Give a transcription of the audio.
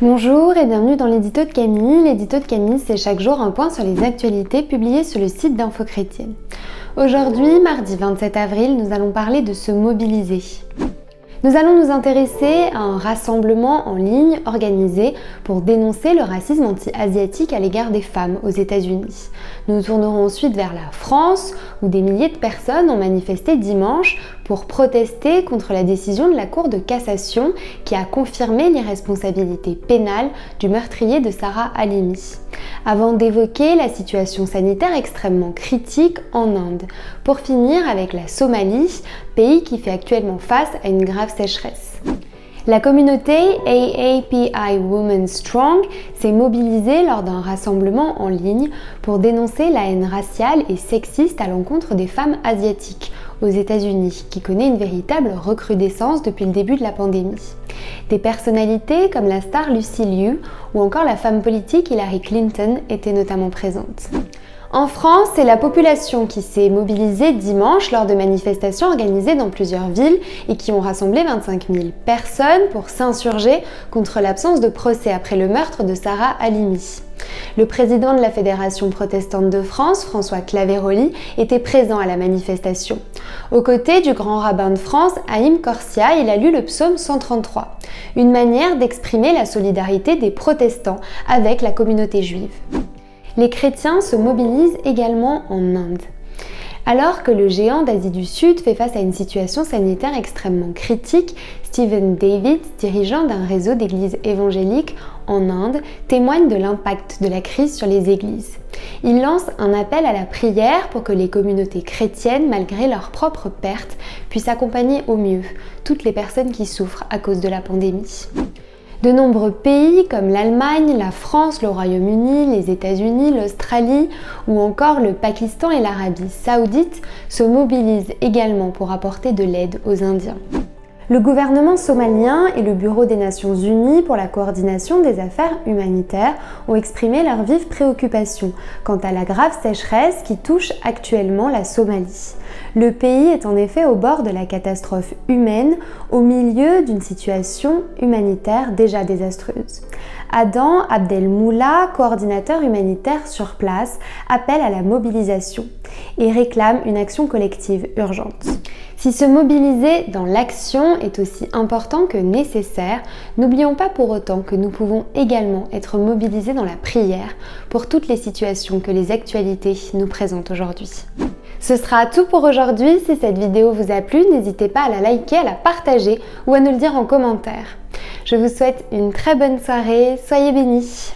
Bonjour et bienvenue dans l'édito de Camille. L'édito de Camille, c'est chaque jour un point sur les actualités publiées sur le site d'Info Chrétienne. Aujourd'hui, mardi 27 avril, nous allons parler de se mobiliser. Nous allons nous intéresser à un rassemblement en ligne organisé pour dénoncer le racisme anti-asiatique à l'égard des femmes aux États-Unis. Nous nous tournerons ensuite vers la France, où des milliers de personnes ont manifesté dimanche pour protester contre la décision de la Cour de cassation qui a confirmé l'irresponsabilité pénale du meurtrier de Sarah Halimi. Avant d'évoquer la situation sanitaire extrêmement critique en Inde, pour finir avec la Somalie, pays qui fait actuellement face à une grave sécheresse. La communauté AAPI Women Strong s'est mobilisée lors d'un rassemblement en ligne pour dénoncer la haine raciale et sexiste à l'encontre des femmes asiatiques aux États-Unis, qui connaît une véritable recrudescence depuis le début de la pandémie. Des personnalités comme la star Lucy Liu ou encore la femme politique Hillary Clinton étaient notamment présentes. En France, c'est la population qui s'est mobilisée dimanche lors de manifestations organisées dans plusieurs villes et qui ont rassemblé 25 000 personnes pour s'insurger contre l'absence de procès après le meurtre de Sarah Halimi. Le président de la Fédération protestante de France, François Claveroli, était présent à la manifestation. Aux côtés du grand rabbin de France, Haïm Korsia, il a lu le psaume 133, une manière d'exprimer la solidarité des protestants avec la communauté juive. Les chrétiens se mobilisent également en Inde. Alors que le géant d'Asie du Sud fait face à une situation sanitaire extrêmement critique, Stephen David, dirigeant d'un réseau d'églises évangéliques en Inde, témoigne de l'impact de la crise sur les églises. Il lance un appel à la prière pour que les communautés chrétiennes, malgré leurs propres pertes, puissent accompagner au mieux toutes les personnes qui souffrent à cause de la pandémie. De nombreux pays comme l'Allemagne, la France, le Royaume-Uni, les États-Unis, l'Australie ou encore le Pakistan et l'Arabie saoudite se mobilisent également pour apporter de l'aide aux Indiens. Le gouvernement somalien et le Bureau des Nations Unies pour la coordination des affaires humanitaires ont exprimé leur vive préoccupation quant à la grave sécheresse qui touche actuellement la Somalie. Le pays est en effet au bord de la catastrophe humaine, au milieu d'une situation humanitaire déjà désastreuse. Adam Abdelmoula, coordinateur humanitaire sur place, appelle à la mobilisation et réclame une action collective urgente. Si se mobiliser dans l'action est aussi important que nécessaire, n'oublions pas pour autant que nous pouvons également être mobilisés dans la prière pour toutes les situations que les actualités nous présentent aujourd'hui. Ce sera tout pour aujourd'hui. Si cette vidéo vous a plu, n'hésitez pas à la liker, à la partager ou à nous le dire en commentaire. Je vous souhaite une très bonne soirée, soyez bénis!